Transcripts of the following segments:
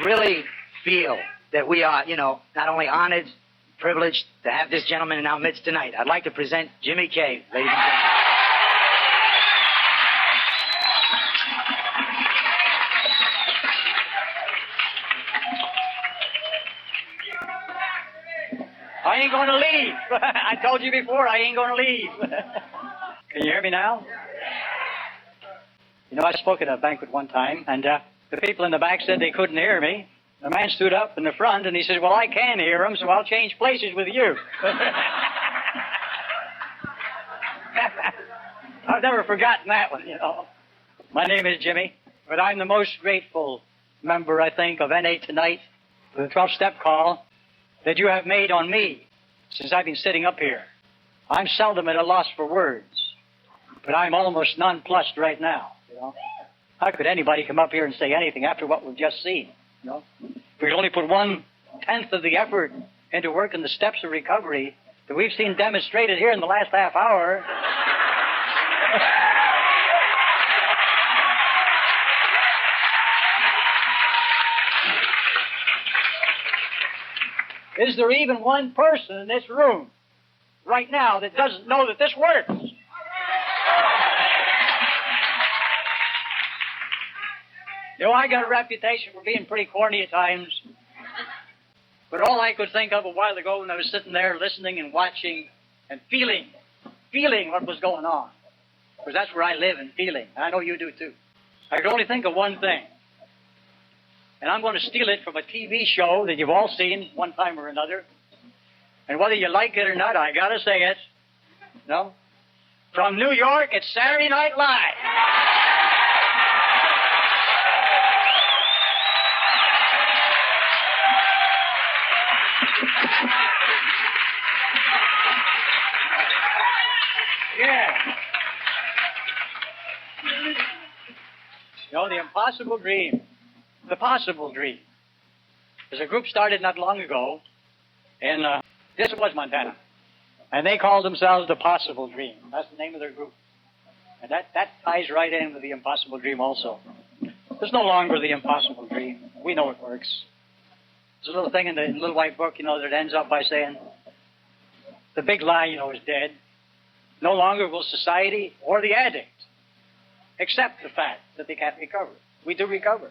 really feel that we are, not only honored, privileged to have this gentleman in our midst tonight. I'd like to present Jimmy Cave, ladies and gentlemen. I ain't going to leave. I told you before, I ain't going to leave. Can you hear me now? I spoke at a banquet one time, and the people in the back said they couldn't hear me. The man stood up in the front, and he said, well, I can hear him, so I'll change places with you. I've never forgotten that one, My name is Jimmy, but I'm the most grateful member, I think, of NA Tonight, for the 12-step call that you have made on me since I've been sitting up here. I'm seldom at a loss for words, but I'm almost nonplussed right now, How could anybody come up here and say anything after what we've just seen, If we could only put 1/10 of the effort into working the steps of recovery that we've seen demonstrated here in the last half hour. Is there even one person in this room right now that doesn't know that this works? I got a reputation for being pretty corny at times. But all I could think of a while ago when I was sitting there listening and watching and feeling what was going on, because that's where I live, in feeling. And I know you do too. I could only think of one thing. And I'm going to steal it from a TV show that you've all seen one time or another. And whether you like it or not, I got to say it. From New York, it's Saturday Night Live. Yeah. The Impossible Dream. The Possible Dream. There's a group started not long ago in, this was Montana. And they called themselves The Possible Dream. That's the name of their group. And that ties right in with the Impossible Dream also. There's no longer the Impossible Dream. We know it works. There's a little thing in the little white book, that ends up by saying, the big lie, is dead. No longer will society or the addict accept the fact that they can't recover. We do recover.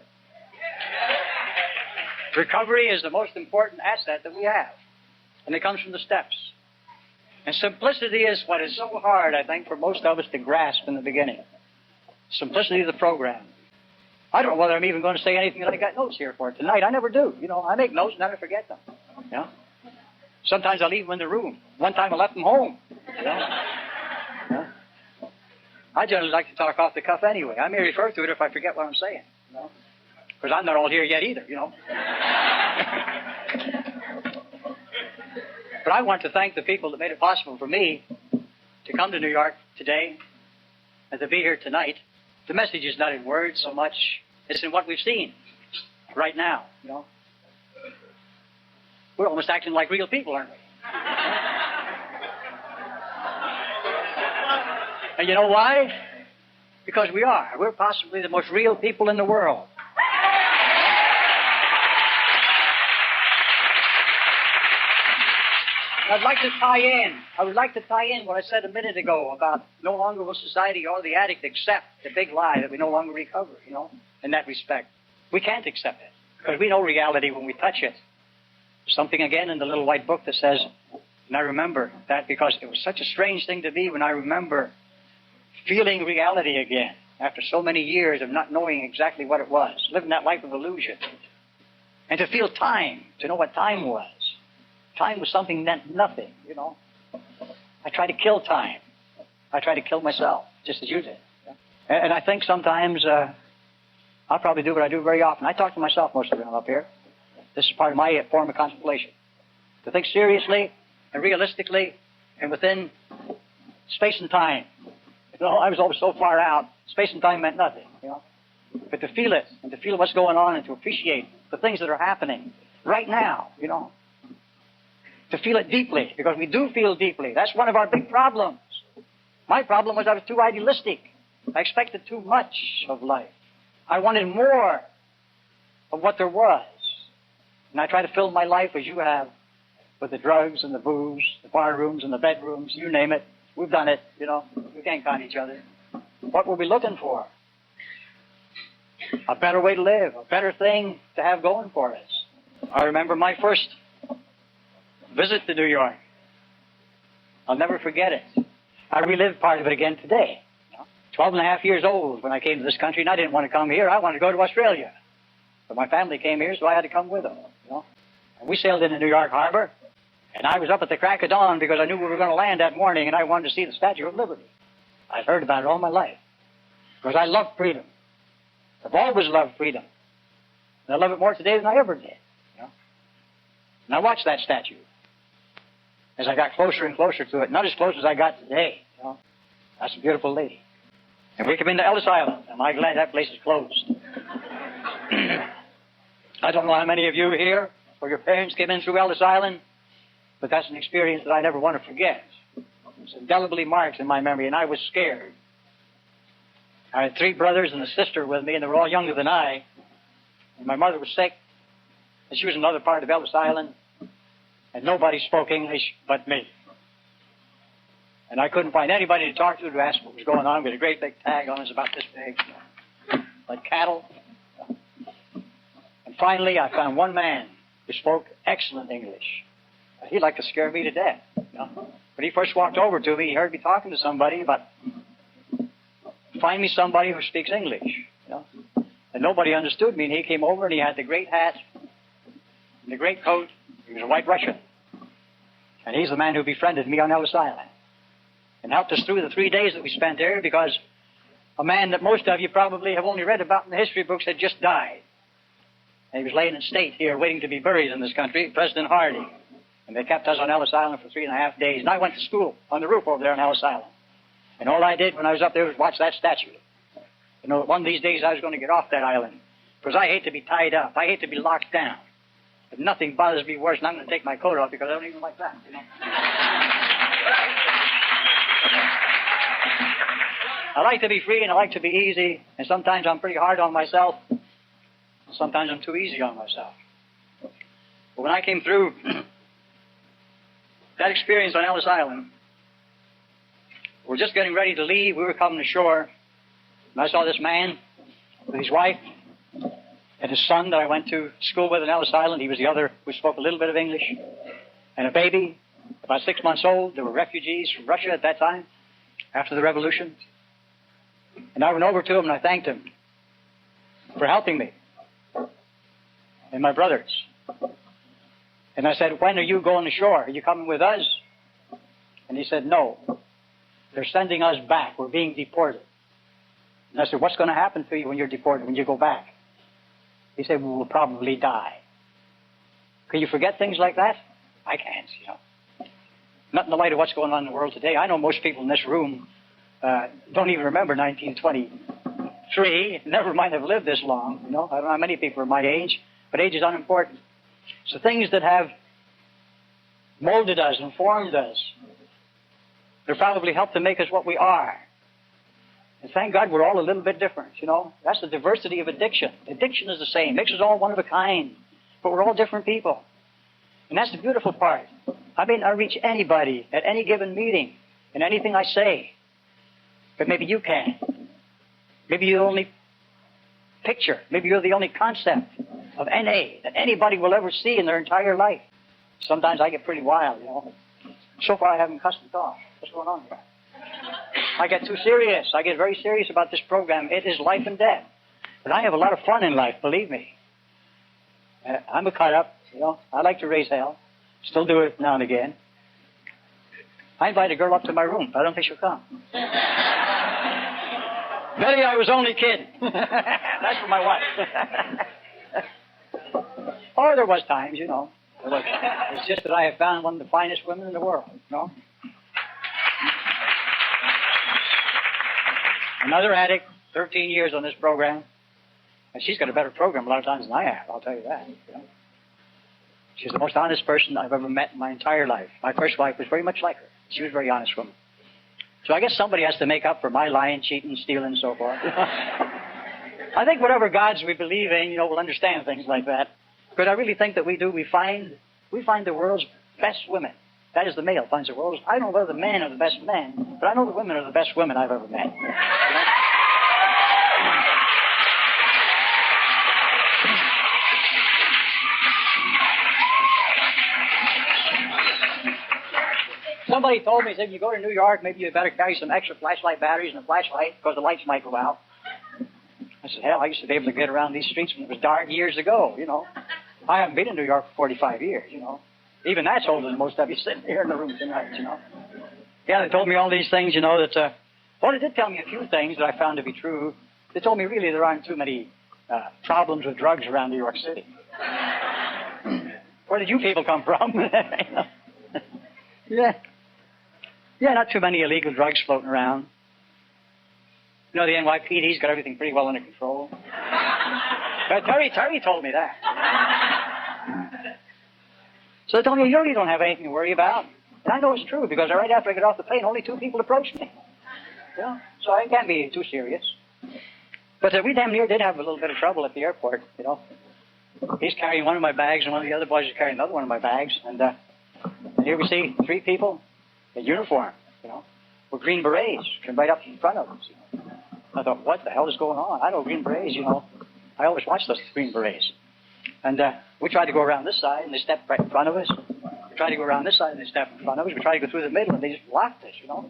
Recovery is the most important asset that we have. And it comes from the steps. And simplicity is what is so hard, I think, for most of us to grasp in the beginning. Simplicity of the program. I don't know whether I'm even going to say anything that I got notes here for tonight. I never do. I make notes and I never forget them. Sometimes I leave them in the room. One time I left them home. I generally like to talk off the cuff anyway. I may refer to it if I forget what I'm saying. Because I'm not all here yet either, But I want to thank the people that made it possible for me to come to New York today and to be here tonight. The message is not in words so much. It's in what we've seen right now, We're almost acting like real people, aren't we? And you know why? Because we are. We're possibly the most real people in the world. I would like to tie in what I said a minute ago about no longer will society or the addict accept the big lie that we no longer recover, in that respect. We can't accept it because we know reality when we touch it. Something again in the little white book that says, and I remember that because it was such a strange thing to me when I remember feeling reality again after so many years of not knowing exactly what it was, living that life of illusion. And to feel time, to know what time was. Time was something that meant nothing, I try to kill time. I try to kill myself, just as you did. And I think sometimes I'll probably do what I do very often. I talk to myself most of the time up here. This is part of my form of contemplation. To think seriously and realistically and within space and time. I was always so far out, space and time meant nothing, But to feel it and to feel what's going on and to appreciate the things that are happening right now, To feel it deeply, because we do feel deeply. That's one of our big problems. My problem was I was too idealistic. I expected too much of life. I wanted more of what there was. And I try to fill my life as you have, with the drugs and the booze, the bar rooms and the bedrooms, you name it. We've done it, you know. We can't count each other. What were we looking for? A better way to live, a better thing to have going for us. I remember my first visit to New York. I'll never forget it. I relived part of it again today. 12 and a half years old when I came to this country, and I didn't want to come here. I wanted to go to Australia. But my family came here, so I had to come with them. You know? And we sailed into New York Harbor, and I was up at the crack of dawn because I knew we were going to land that morning, and I wanted to see the Statue of Liberty. I'd heard about it all my life because I love freedom. I've always loved freedom. And I love it more today than I ever did. You know? And I watched that statue as I got closer and closer to it. Not as close as I got today. You know? That's a beautiful lady. And we come into Ellis Island, and I'm glad that place is closed. I don't know how many of you here or your parents came in through Ellis Island, but that's an experience that I never want to forget. It's indelibly marked in my memory, and I was scared. I had 3 brothers and a sister with me, and they were all younger than I. And my mother was sick, and she was in another part of Ellis Island, and nobody spoke English but me. And I couldn't find anybody to talk to ask what was going on. We had a great big tag on us about this big, like cattle. And finally, I found one man who spoke excellent English. He'd like to scare me to death. You know? When he first walked over to me, he heard me talking to somebody about, find me somebody who speaks English. You know? And nobody understood me, and he came over, and he had the great hat and the great coat. He was a white Russian. And he's the man who befriended me on Ellis Island and helped us through the 3 days that we spent there, because a man that most of you probably have only read about in the history books had just died. And he was laying in state here waiting to be buried in this country, President Hardy. And they kept us on Ellis Island for 3.5 days. And I went to school on the roof over there on Ellis Island. And all I did when I was up there was watch that statue. You know, one of these days I was going to get off that island, because I hate to be tied up. I hate to be locked down. But nothing bothers me worse than I'm going to take my coat off, because I don't even like that, you know. I like to be free and I like to be easy, and sometimes I'm pretty hard on myself. Sometimes I'm too easy on myself. But when I came through that experience on Ellis Island, we were just getting ready to leave. We were coming ashore, and I saw this man with his wife and his son that I went to school with in Ellis Island. He was the other who spoke a little bit of English, and a baby about 6 months old. They were refugees from Russia at that time, after the revolution. And I went over to him and I thanked him for helping me and my brothers. And I said, when are you going ashore? Are you coming with us? And he said, no. They're sending us back. We're being deported. And I said, what's going to happen to you when you're deported, when you go back? He said, we will probably die. Can you forget things like that? I can't, you know. Not in the light of what's going on in the world today. I know most people in this room don't even remember 1923. Never mind have lived this long. You know, I don't know how many people are my age, but age is unimportant. So things that have molded us and formed us, they've probably helped to make us what we are. And thank God we're all a little bit different, you know. That's the diversity of addiction. Addiction is the same. Makes us all one of a kind. But we're all different people. And that's the beautiful part. I may not reach anybody at any given meeting in anything I say. But maybe you can. Maybe you're the only picture. Maybe you're the only concept of NA that anybody will ever see in their entire life. Sometimes I get pretty wild, you know. So far I haven't cussed it off. What's going on here? I get too serious. I get very serious about this program. It is life and death. But I have a lot of fun in life, believe me. I'm a cut-up, you know. I like to raise hell. Still do it now and again. I invite a girl up to my room, but I don't think she'll come. Betty, I was only kidding. That's for my wife. Or there was times, you know. It's just that I have found one of the finest women in the world, you know. Another addict, 13 years on this program. And she's got a better program a lot of times than I have, I'll tell you that. You know? She's the most honest person I've ever met in my entire life. My first wife was very much like her. She was a very honest woman. So I guess somebody has to make up for my lying, cheating, stealing, and so forth. I think whatever gods we believe in, you know, will understand things like that. But I really think that we do. We find the world's best women. That is, the male finds the world's. I don't know whether the men are the best men, but I know the women are the best women I've ever met. You know? Somebody told me, said, you go to New York, maybe you better carry some extra flashlight batteries and a flashlight because the lights might go out. I said, hell, I used to be able to get around these streets when it was dark years ago, you know. I haven't been in New York for 45 years, you know. Even that's older than most of you sitting here in the room tonight, you know. Yeah, they told me all these things, you know, that, well, they did tell me a few things that I found to be true. They told me really there aren't too many problems with drugs around New York City. Where did you people come from? Yeah. Yeah, not too many illegal drugs floating around. You know, the NYPD's got everything pretty well under control. Terry told me that. So they told me, you really don't have anything to worry about. And I know it's true, because right after I got off the plane, only 2 people approached me. You know, so it can't be too serious. But we damn near did have a little bit of trouble at the airport, you know. He's carrying one of my bags, and one of the other boys is carrying another one of my bags. And here we see 3 people in uniform, you know, with green berets, turned right up in front of us. You know. I thought, what the hell is going on? I know green berets, you know. I always watch those green berets. And we tried to go around this side, and they stepped right in front of us. We tried to go around this side, and they stepped in front of us. We tried to go through the middle, and they just blocked us, you know.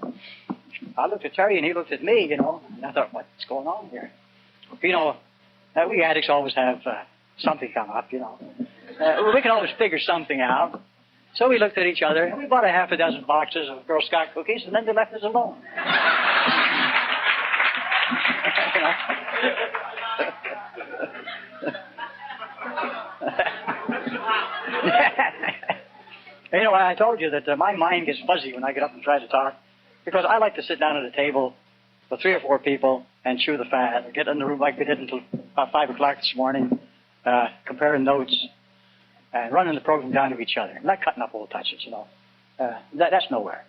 I looked at Terry, and he looked at me, you know. And I thought, what's going on here? You know, we addicts always have something come up, you know. We can always figure something out. So we looked at each other, and we bought a half a dozen boxes of Girl Scout cookies, and then they left us alone. You know? You know, I told you that my mind gets fuzzy when I get up and try to talk, because I like to sit down at a table with 3 or 4 people and chew the fat, and get in the room like we did until about 5 o'clock this morning, comparing notes, and running the program down to each other, not cutting up old touches, you know. That's nowhere.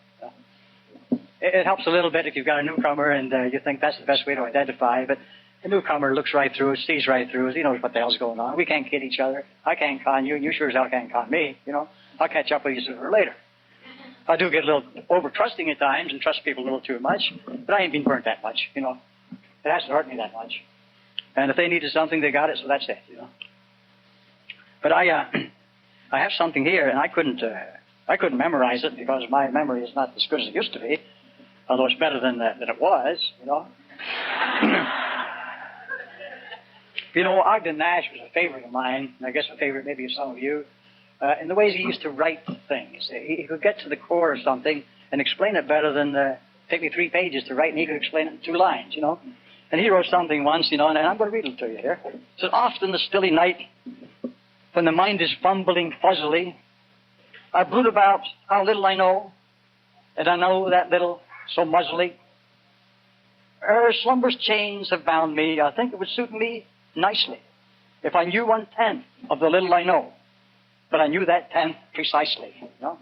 It helps a little bit if you've got a newcomer and you think that's the best way to identify, but the newcomer looks right through us, sees right through us, he knows what the hell's going on. We can't kid each other. I can't con you, and you sure as hell can't con me, you know. I'll catch up with you sooner or later. I do get a little over-trusting at times and trust people a little too much, but I ain't been burnt that much, you know. It hasn't hurt me that much. And if they needed something, they got it, so that's it, you know. But I have something here, and I couldn't memorize it because my memory is not as good as it used to be, although it's better than it was, you know. You know, Ogden Nash was a favorite of mine, and I guess a favorite maybe of some of you, in the ways he used to write things. He could get to the core of something and explain it better than take me 3 pages to write, and he could explain it in 2 lines, you know. And he wrote something once, you know, and I'm going to read it to you here. It says, often the stilly night, when the mind is fumbling fuzzily, I brood about how little I know, and I know that little so muzzily. Ere slumber's chains have bound me, I think it would suit me nicely if I knew 1/10 of the little I know, but I knew that 10th precisely, you know.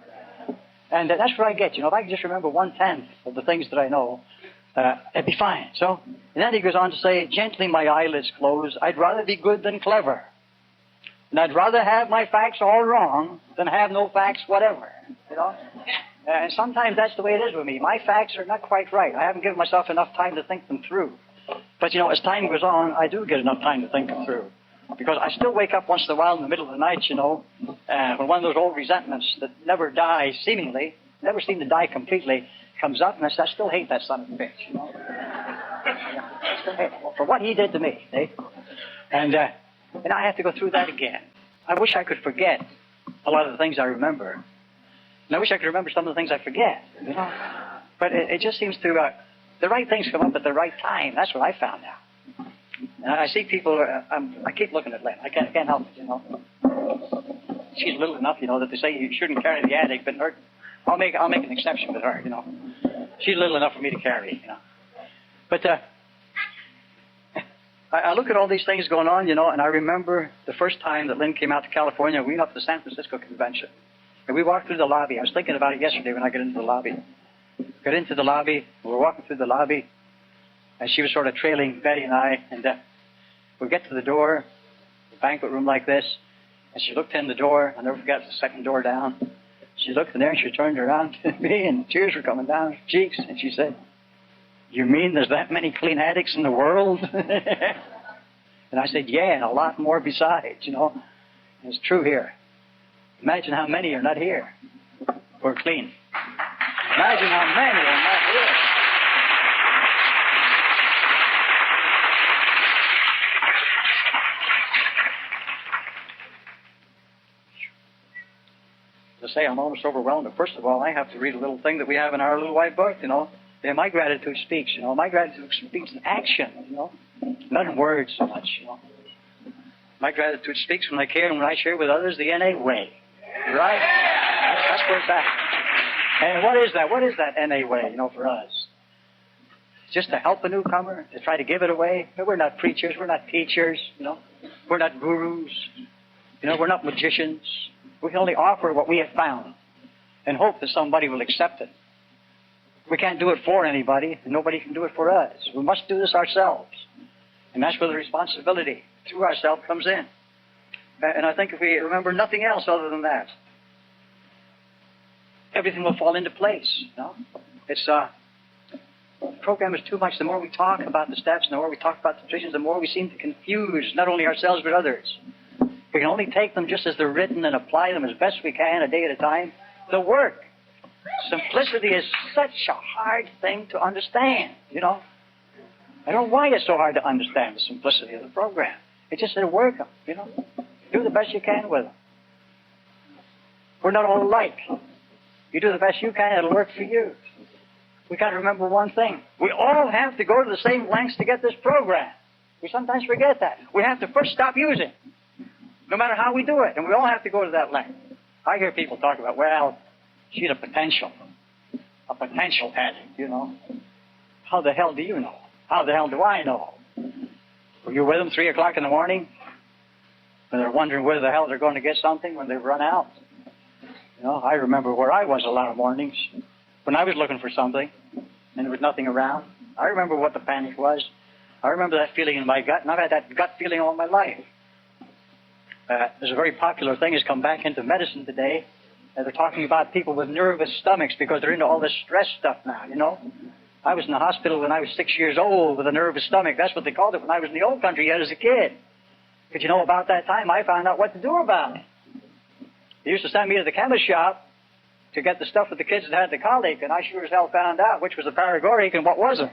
And that's what I get, you know. If I could just remember 1/10 of the things that I know, it'd be fine. So, and then he goes on to say, gently my eyelids close, I'd rather be good than clever. And I'd rather have my facts all wrong than have no facts whatever, you know. And sometimes that's the way it is with me. My facts are not quite right. I haven't given myself enough time to think them through. But, you know, as time goes on, I do get enough time to think them through. Because I still wake up once in a while in the middle of the night, you know, when one of those old resentments that never die seemingly, never seem to die completely, comes up, and I still hate that son of a bitch, you know. I still hate him for what he did to me, see? And I have to go through that again. I wish I could forget a lot of the things I remember. And I wish I could remember some of the things I forget, you know. But it just seems to, the right things come up at the right time. That's what I found out. And I see people, I keep looking at Lynn. I can't help it, you know. She's little enough, you know, that they say you shouldn't carry the addict, but her, I'll make an exception with her, you know. She's little enough for me to carry, you know. But I look at all these things going on, you know, and I remember the first time that Lynn came out to California. We went up to the San Francisco convention. And we walked through the lobby. I was thinking about it yesterday when I got into the lobby. Got into the lobby. We were walking through the lobby. And she was sort of trailing Betty and I. And we get to the door, a banquet room like this. And she looked in the door. I'll never forget, the second door down. She looked in there and she turned around to me and tears were coming down her cheeks. And she said, "You mean there's that many clean addicts in the world?" And I said, "Yeah, and a lot more besides, you know." And it's true here. Imagine how many are not here who are clean. Imagine how many are not here. To say I'm almost overwhelmed, but first of all, I have to read a little thing that we have in our little white book, you know. Yeah, my gratitude speaks, you know. My gratitude speaks in action, you know. Not in words so much, you know. My gratitude speaks when I care and when I share with others the NA way. Right? That's where it's at. And what is that? What is that NA way, you know, for us? Just to help a newcomer, to try to give it away. We're not preachers, we're not teachers, you know. We're not gurus. You know, we're not magicians. We can only offer what we have found and hope that somebody will accept it. We can't do it for anybody, and nobody can do it for us. We must do this ourselves. And that's where the responsibility through ourselves comes in. And I think if we remember nothing else other than that, everything will fall into place. You know? It's the program is too much. The more we talk about the steps, the more we talk about the traditions, the more we seem to confuse not only ourselves but others. We can only take them just as they're written and apply them as best we can, a day at a time. The work. Simplicity is such a hard thing to understand, you know. I don't know why it's so hard to understand the simplicity of the program. It's just to work them, you know. Do the best you can with them. We're not all alike. You do the best you can, it'll work for you. We've got to remember one thing. We all have to go to the same lengths to get this program. We sometimes forget that. We have to first stop using, no matter how we do it. And we all have to go to that length. I hear people talk about, well, she's a potential addict, you know. How the hell do you know? How the hell do I know? Were you with them 3 o'clock in the morning when they're wondering where the hell they're going to get something when they've run out? You know, I remember where I was a lot of mornings when I was looking for something and there was nothing around. I remember what the panic was. I remember that feeling in my gut, and I've had that gut feeling all my life. There's a very popular thing has come back into medicine today. They're talking about people with nervous stomachs because they're into all this stress stuff now, you know. I was in the hospital when I was 6 years old with a nervous stomach. That's what they called it when I was in the old country yet as a kid. But you know, about that time, I found out what to do about it. They used to send me to the chemist shop to get the stuff for the kids that had the colic, and I sure as hell found out which was the paregoric and what wasn't.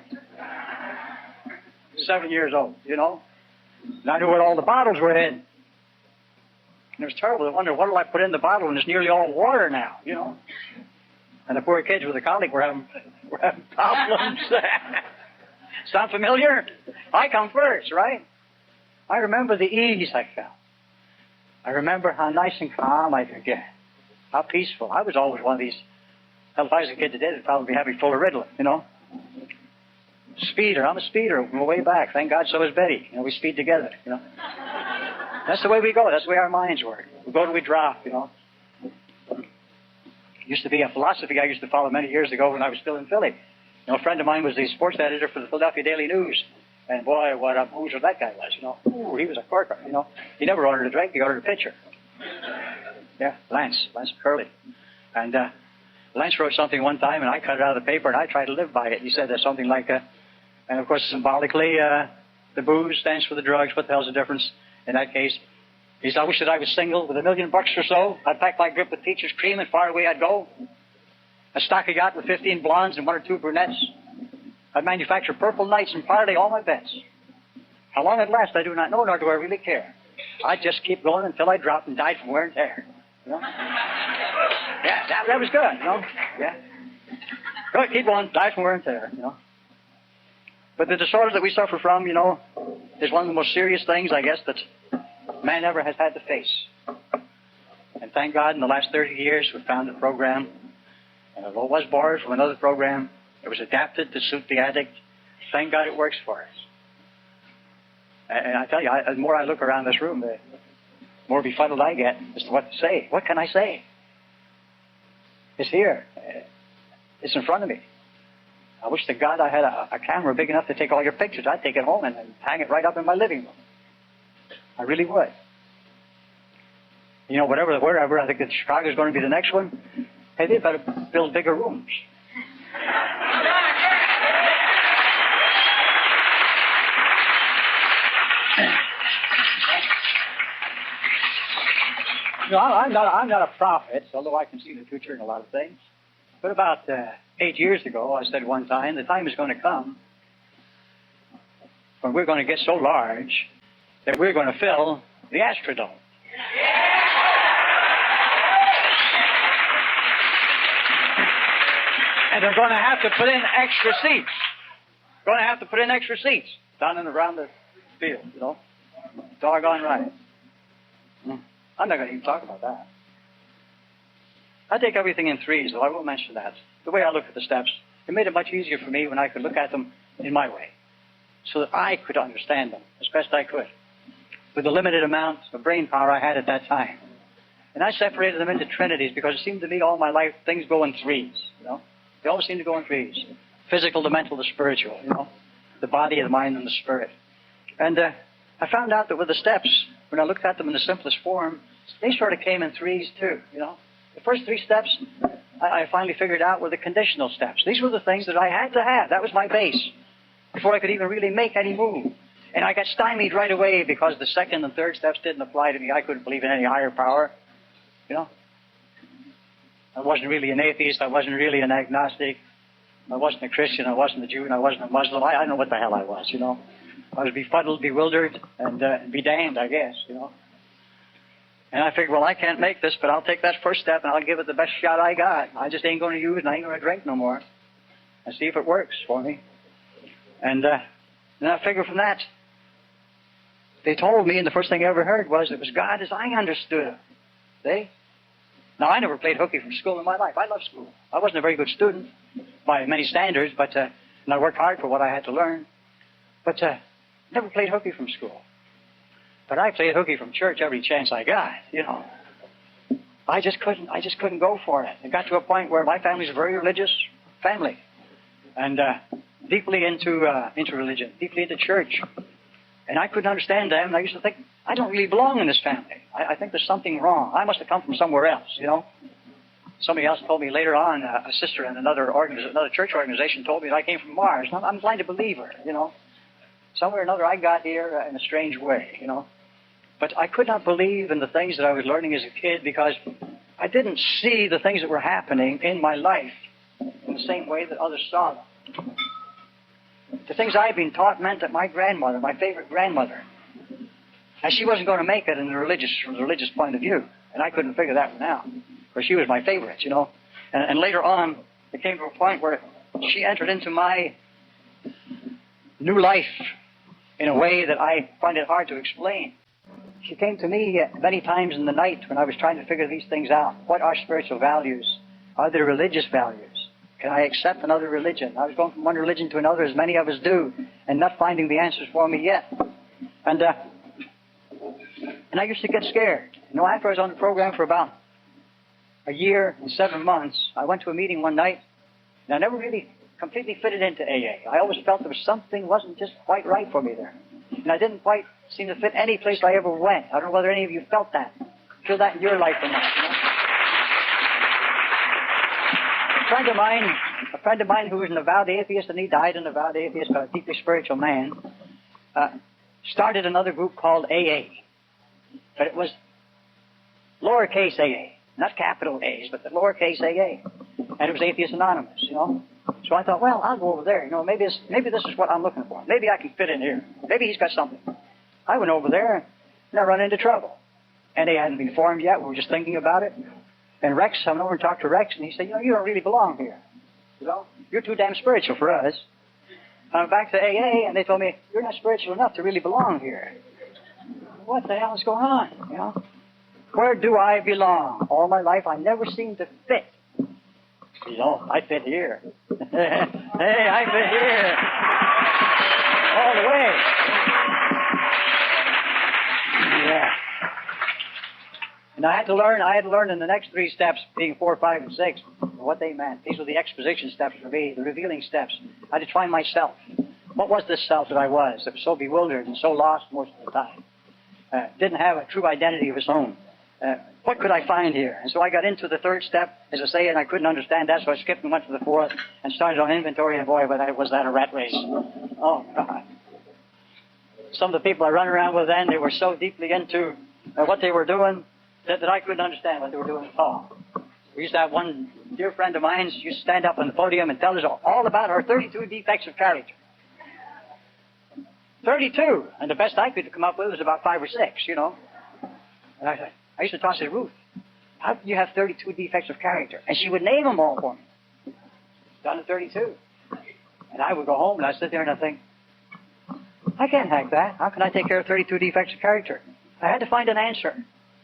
7 years old, you know. And I knew what all the bottles were in. And it was terrible to wonder, what do I put in the bottle? And it's nearly all water now, you know. And the poor kids with the colic were having problems. Sound familiar? I come first, right? I remember the ease I felt. I remember how nice and calm I could get. How peaceful. I was always one of these. Hell, if I was a kid today, they'd probably have me full of Ritalin, you know. Speeder. I'm a speeder from way back. Thank God so is Betty. You know, we speed together, you know. That's the way we go. That's the way our minds work. We go till we drop, you know. Used to be a philosophy I used to follow many years ago when I was still in Philly. You know, a friend of mine was the sports editor for the Philadelphia Daily News. And boy, what a boozer that guy was, you know. Ooh, he was a corker, you know. He never ordered a drink, he ordered a pitcher. Yeah, Lance Curley. And Lance wrote something one time, and I cut it out of the paper, and I tried to live by it. He said there's something like, and of course, symbolically, the booze stands for the drugs. What the hell's the difference in that case? He said, I wish that I was single with $1 million or so. I'd pack my grip with teacher's cream, and far away I'd go. A stock a yacht with 15 blondes and 1 or 2 brunettes. I'd manufacture purple nights and parlay all my bets. How long it lasts, I do not know, nor do I really care. I'd just keep going until I dropped and died from wear and tear. You know? Yeah, that was good, you know? Yeah. Good, keep going, die from wear and tear, you know? But the disorder that we suffer from, you know, is one of the most serious things, I guess, that man ever has had to face. And thank God in the last 30 years we've found a program, and although it was borrowed from another program, it was adapted to suit the addict. Thank God it works for us. And I tell you, the more I look around this room, the more befuddled I get as to what to say. What can I say? It's here. It's in front of me. I wish to God I had a camera big enough to take all your pictures. I'd take it home and hang it right up in my living room. I really would. You know, wherever, I think that Chicago's going to be the next one. Hey, they better build bigger rooms. No, I'm not a prophet, although I can see the future in a lot of things. But about 8 years ago, I said one time, the time is going to come when we're going to get so large that we're going to fill the Astrodome. And they're going to have to put in extra seats. Going to have to put in extra seats down and around the field, you know. Doggone right. I'm not going to even talk about that. I take everything in threes, though I won't mention that. The way I look at the steps, it made it much easier for me when I could look at them in my way, so that I could understand them as best I could, with the limited amount of brain power I had at that time. And I separated them into trinities because it seemed to me all my life things go in threes, you know. They always seem to go in threes. Physical, the mental, the spiritual, you know. The body, the mind, and the spirit. And I found out that with the steps, when I looked at them in the simplest form, they sort of came in threes too, you know. The first 3 steps, I finally figured out were the conditional steps. These were the things that I had to have. That was my base before I could even really make any move. And I got stymied right away because the second and third steps didn't apply to me. I couldn't believe in any higher power, you know. I wasn't really an atheist. I wasn't really an agnostic. I wasn't a Christian. I wasn't a Jew. And I wasn't a Muslim. I don't know what the hell I was, you know. I was befuddled, bewildered, and be damned, I guess, you know. And I figured, well, I can't make this, but I'll take that first step and I'll give it the best shot I got. I just ain't going to use it and I ain't going to drink no more. And see if it works for me. And then I figured from that, they told me, and the first thing I ever heard was it was God as I understood him. See? Now, I never played hooky from school in my life. I loved school. I wasn't a very good student by many standards, but and I worked hard for what I had to learn. But never played hooky from school. But I played hooky from church every chance I got, you know. I just couldn't go for it. It got to a point where my family's a very religious family. And deeply into religion, deeply into church. And I couldn't understand them. And I used to think, I don't really belong in this family. I think there's something wrong. I must have come from somewhere else, you know. Somebody else told me later on, a sister in another church organization told me that I came from Mars. I'm inclined to believe her, you know. Somewhere or another I got here in a strange way, you know. But I could not believe in the things that I was learning as a kid because I didn't see the things that were happening in my life in the same way that others saw them. The things I had been taught meant that my grandmother, my favorite grandmother, and she wasn't going to make it from the religious point of view. And I couldn't figure that one out. Because she was my favorite, you know. And later on, it came to a point where she entered into my new life in a way that I find it hard to explain. She came to me many times in the night when I was trying to figure these things out. What are spiritual values? Are there religious values? Can I accept another religion? I was going from one religion to another, as many of us do, and not finding the answers for me yet. And I used to get scared. You know, after I was on the program for about a year and 7 months, I went to a meeting one night, and I never really completely fitted into AA. I always felt there was something wasn't just quite right for me there. And I didn't quite seem to fit any place I ever went. I don't know whether any of you felt that. Feel that in your life or not, you know? A friend of mine who was an avowed atheist, and he died an avowed atheist, but a deeply spiritual man, started another group called AA. But it was lowercase AA. Not capital A's, but the lowercase AA. And it was Atheist Anonymous, you know. So I thought, well, I'll go over there. You know, maybe this is what I'm looking for. Maybe I can fit in here. Maybe he's got something. I went over there, and I run into trouble. And they hadn't been formed yet. We were just thinking about it. And Rex, I went over and talked to Rex, and he said, you know, you don't really belong here. You know, you're too damn spiritual for us. I went back to AA, and they told me, you're not spiritual enough to really belong here. What the hell is going on, you know? Where do I belong? All my life, I never seemed to fit. You know, I fit here. Hey, I fit here. All the way. Yeah. And I had to learn in the next 3 steps, being 4, 5, and 6, what they meant. These were the exposition steps for me, the revealing steps. I had to find myself. What was this self that I was that was so bewildered and so lost most of the time? Didn't have a true identity of its own. what could I find here? And so I got into the third step, as I say, and I couldn't understand that, so I skipped and went to the fourth and started on inventory, and boy, was that a rat race. Oh, God. Some of the people I ran around with then, they were so deeply into what they were doing that I couldn't understand what they were doing at all. We used to have one dear friend of mine who used to stand up on the podium and tell us all about her 32 defects of character. 32! And the best I could come up with was about 5 or 6, you know. And I used to toss it, Ruth, how can you have 32 defects of character? And she would name them all for me. Down to 32. And I would go home and I'd sit there and I'd think, I can't hack that. How can I take care of 32 defects of character? I had to find an answer.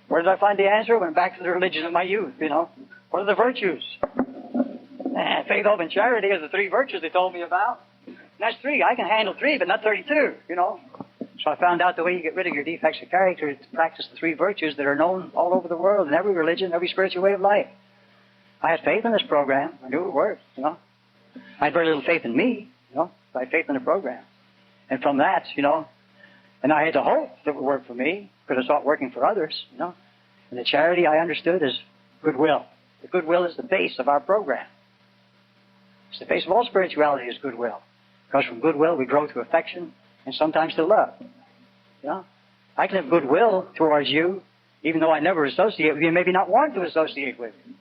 Where did I find the answer? I went back to the religion of my youth, you know. What are the virtues? Faith, hope, and charity are the 3 virtues they told me about. And that's 3. I can handle 3, but not 32, you know. So I found out the way you get rid of your defects of character is to practice the 3 virtues that are known all over the world in every religion, every spiritual way of life. I had faith in this program. I knew it worked, you know. I had very little faith in me, you know. But I had faith in the program. And from that, you know, and I had the hope that it would work for me, because I saw it working for others, you know. And the charity I understood is goodwill. The goodwill is the base of our program. It's the base of all spirituality is goodwill. Because from goodwill we grow to affection and sometimes to love. You know? I can have goodwill towards you, even though I never associate with you and maybe not want to associate with you.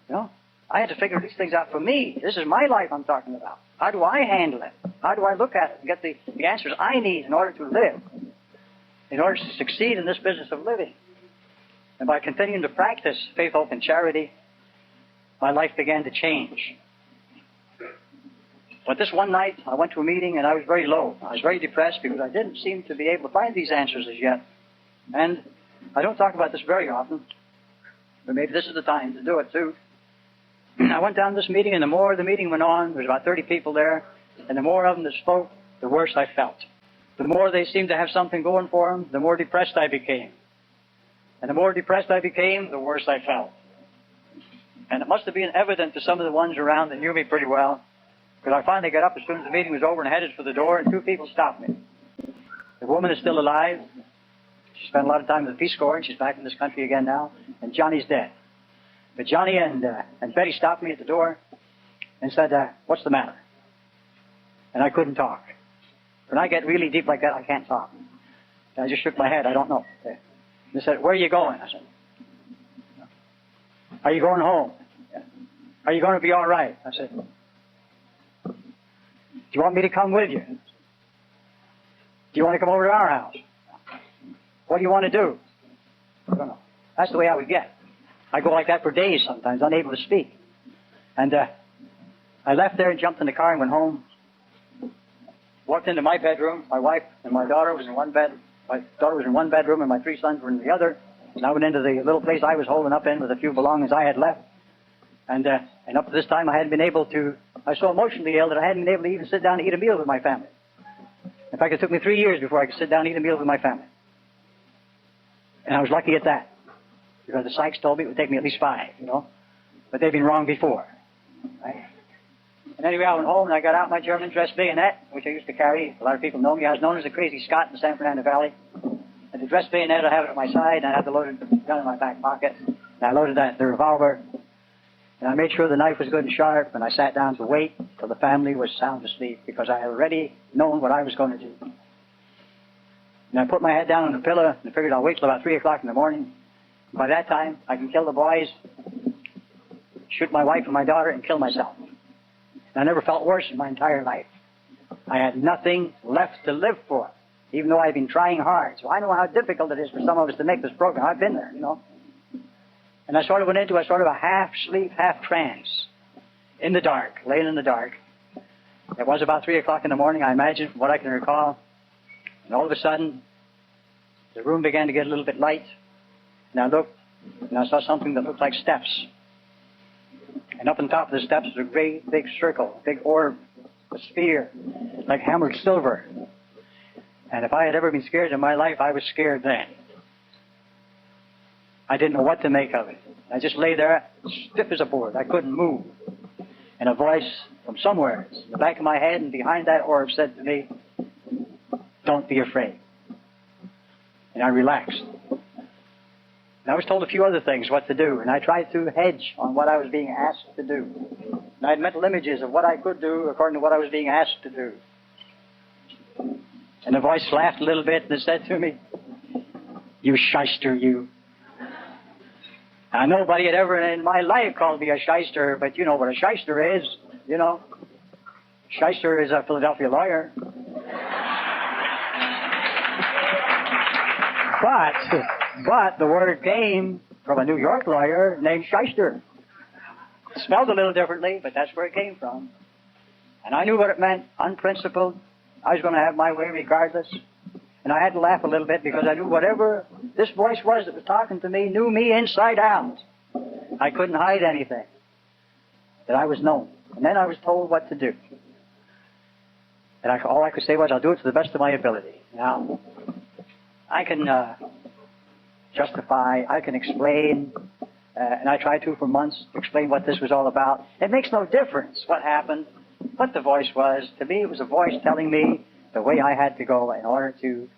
You know? I had to figure these things out for me. This is my life I'm talking about. How do I handle it? How do I look at it and get the answers I need in order to live? In order to succeed in this business of living. And by continuing to practice faith, hope, and charity, my life began to change. But this one night, I went to a meeting and I was very low. I was very depressed because I didn't seem to be able to find these answers as yet. And I don't talk about this very often, but maybe this is the time to do it too. I went down to this meeting, and the more the meeting went on, there was about 30 people there, and the more of them that spoke, the worse I felt. The more they seemed to have something going for them, the more depressed I became. And the more depressed I became, the worse I felt. And it must have been evident to some of the ones around that knew me pretty well, because I finally got up as soon as the meeting was over and headed for the door, and 2 people stopped me. The woman is still alive. She spent a lot of time with the Peace Corps, and she's back in this country again now, and Johnny's dead. But Johnny and Betty stopped me at the door and said, what's the matter? And I couldn't talk. When I get really deep like that, I can't talk. And I just shook my head. I don't know. They said, where are you going? I said, are you going home? Are you going to be all right? I said, do you want me to come with you? Do you want to come over to our house? What do you want to do? I don't know. That's the way I would get. I go like that for days sometimes, unable to speak. And I left there and jumped in the car and went home. Walked into my bedroom. My wife and my daughter was in one bed. My daughter was in one bedroom and my 3 sons were in the other. And I went into the little place I was holding up in with a few belongings I had left. And up to this time I hadn't been able to, I was so emotionally ill that I hadn't been able to even sit down and eat a meal with my family. In fact, it took me 3 years before I could sit down and eat a meal with my family. And I was lucky at that. Because the psychs told me it would take me at least 5, you know. But they've been wrong before. Right? And anyway, I went home and I got out my German dress bayonet, which I used to carry. A lot of people know me. I was known as the Crazy Scot in the San Fernando Valley. And the dress bayonet, I have it at my side, and I had the loaded gun in my back pocket. And I loaded the revolver. And I made sure the knife was good and sharp, and I sat down to wait till the family was sound asleep, because I had already known what I was going to do. And I put my head down on the pillow, and I figured I'll wait till about 3 o'clock in the morning. By that time, I can kill the boys, shoot my wife and my daughter, and kill myself. And I never felt worse in my entire life. I had nothing left to live for, even though I've been trying hard. So I know how difficult it is for some of us to make this program. I've been there, you know. And I sort of went into a sort of a half-sleep, half-trance, in the dark, laying in the dark. It was about 3 o'clock in the morning, I imagine, from what I can recall. And all of a sudden, the room began to get a little bit light. And I looked, and I saw something that looked like steps. And up on top of the steps was a great big circle, a big orb, a sphere, like hammered silver. And if I had ever been scared in my life, I was scared then. I didn't know what to make of it. I just lay there, stiff as a board. I couldn't move. And a voice from somewhere in the back of my head and behind that orb said to me, "Don't be afraid." And I relaxed. And I was told a few other things, what to do, and I tried to hedge on what I was being asked to do. And I had mental images of what I could do according to what I was being asked to do. And the voice laughed a little bit and it said to me, "You shyster, you." Now, nobody had ever in my life called me a shyster, but you know what a shyster is, you know. Shyster is a Philadelphia lawyer. But the word came from a New York lawyer named Shyster. Spelled a little differently, but that's where it came from. And I knew what it meant, unprincipled. I was going to have my way regardless. And I had to laugh a little bit because I knew whatever this voice was that was talking to me knew me inside out. I couldn't hide anything. That I was known. And then I was told what to do. And all I could say was, I'll do it to the best of my ability. Now, I can justify, I can explain, and I tried to for months to explain what this was all about. It makes no difference what happened, what the voice was. To me, it was a voice telling me the way I had to go in order to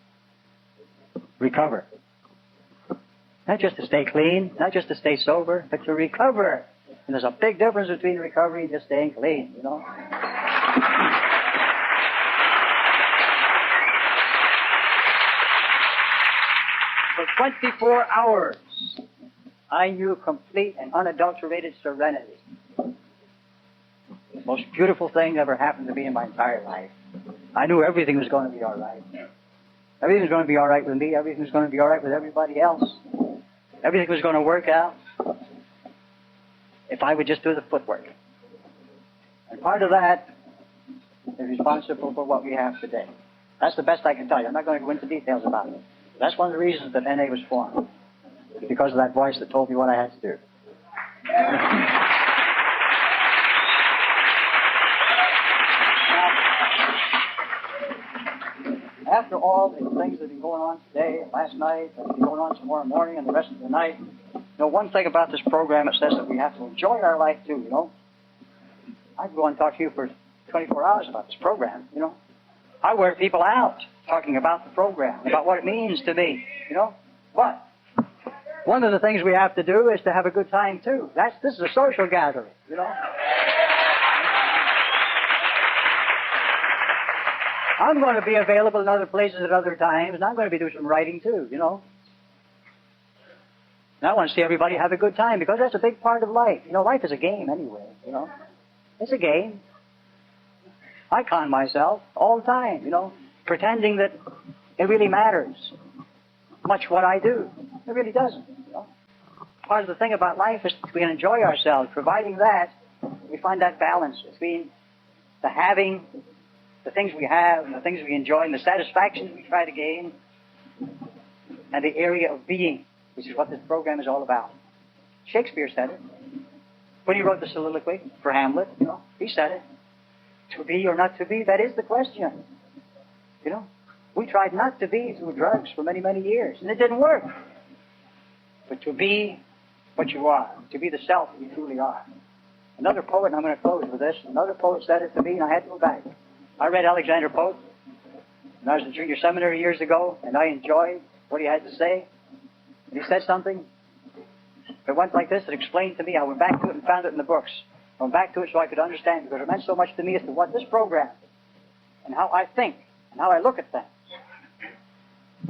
recover. Not just to stay clean, not just to stay sober, but to recover. And there's a big difference between recovery and just staying clean, you know. For 24 hours, I knew complete and unadulterated serenity. The most beautiful thing that ever happened to me in my entire life. I knew everything was going to be all right. Everything was going to be all right with me. Everything was going to be all right with everybody else. Everything was going to work out if I would just do the footwork. And part of that is responsible for what we have today. That's the best I can tell you. I'm not going to go into details about it. That's one of the reasons that NA was formed. Because of that voice that told me what I had to do. Now, after all the things that have been going on today, last night, and going on tomorrow morning, and the rest of the night, you know, one thing about this program, it says that we have to enjoy our life too, you know. I could go and talk to you for 24 hours about this program, you know. I wear people out talking about the program, about what it means to me, you know. But one of the things we have to do is to have a good time too. This is a social gathering, you know. I'm going to be available in other places at other times, and I'm going to be doing some writing too, you know. And I want to see everybody have a good time because that's a big part of life. You know, life is a game anyway, you know. It's a game. I con myself all the time, you know, pretending that it really matters much what I do. It really doesn't, you know. Part of the thing about life is we can enjoy ourselves. Providing that, we find that balance between the having, the things we have, and the things we enjoy, and the satisfactions we try to gain, and the area of being, which is what this program is all about. Shakespeare said it. When he wrote the soliloquy for Hamlet, you know, he said it. To be or not to be, that is the question. You know, we tried not to be through drugs for many, many years, and it didn't work. But to be what you are, to be the self that you truly are. Another poet, and I'm going to close with this, another poet said it to me, and I had to go back. I read Alexander Pope when I was in junior seminary years ago, and I enjoyed what he had to say. And he said something that went like this, that explained to me. I went back to it and found it in the books. I went back to it so I could understand, because it meant so much to me as to what this program and how I think and how I look at things.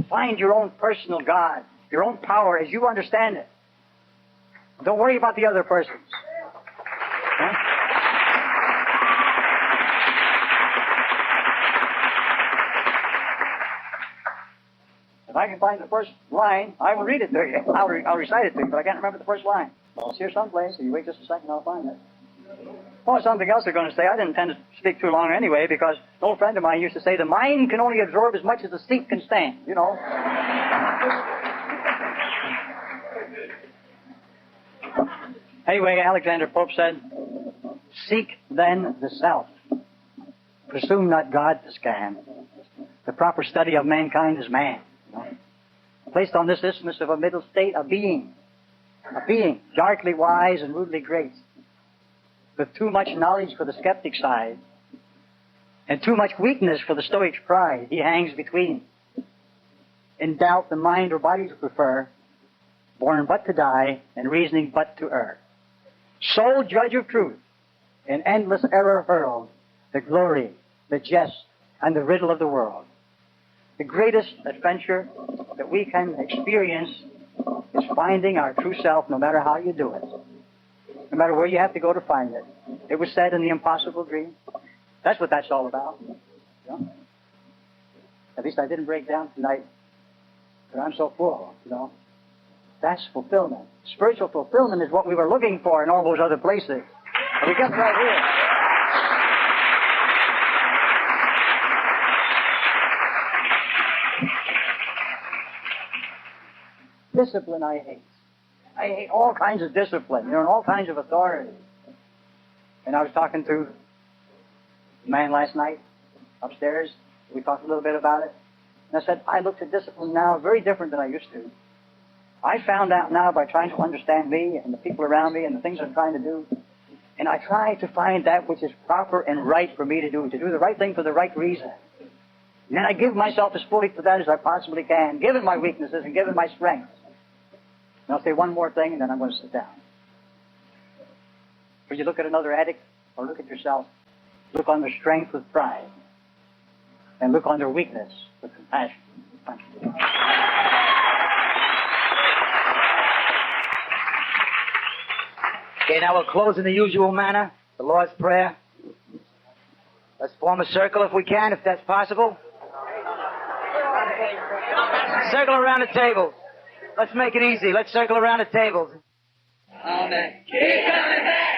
Find your own personal God, your own power as you understand it. Don't worry about the other persons. Huh? If I can find the first line, I will read it to you. I'll recite it to you, but I can't remember the first line. Well, it's here someplace, so you wait just a second, I'll find it. Oh, something else they're going to say. I didn't intend to speak too long anyway, because an old friend of mine used to say, the mind can only absorb as much as the seat can stand, you know. Anyway, Alexander Pope said, seek then the self. Presume not God to scan. The proper study of mankind is man. You know? Placed on this isthmus of a middle state, a being, darkly wise and rudely great, with too much knowledge for the skeptic side, and too much weakness for the stoic's pride. He hangs between. In doubt, the mind or body to prefer, born but to die, and reasoning but to err. Sole judge of truth, in endless error hurled, the glory, the jest, and the riddle of the world. The greatest adventure that we can experience is finding our true self, no matter how you do it. No matter where you have to go to find it. It was said in the Impossible Dream. That's what that's all about. You know? At least I didn't break down tonight, but I'm so full, you know. That's fulfillment. Spiritual fulfillment is what we were looking for in all those other places. And we got it right here. Discipline I hate. I hate all kinds of discipline, you know, and all kinds of authority. And I was talking to a man last night upstairs. We talked a little bit about it. And I said, I look at discipline now very different than I used to. I found out now by trying to understand me and the people around me and the things I'm trying to do. And I try to find that which is proper and right for me to do the right thing for the right reason. And then I give myself as fully to that as I possibly can, given my weaknesses and given my strengths. And I'll say one more thing, and then I'm going to sit down. When you look at another addict, or look at yourself, look on their strength with pride, and look on their weakness with compassion. Thank you. Okay, now we'll close in the usual manner, the Lord's Prayer. Let's form a circle if we can, if that's possible. Circle around the table. Let's make it easy. Let's circle around the tables. Amen. Keep coming back.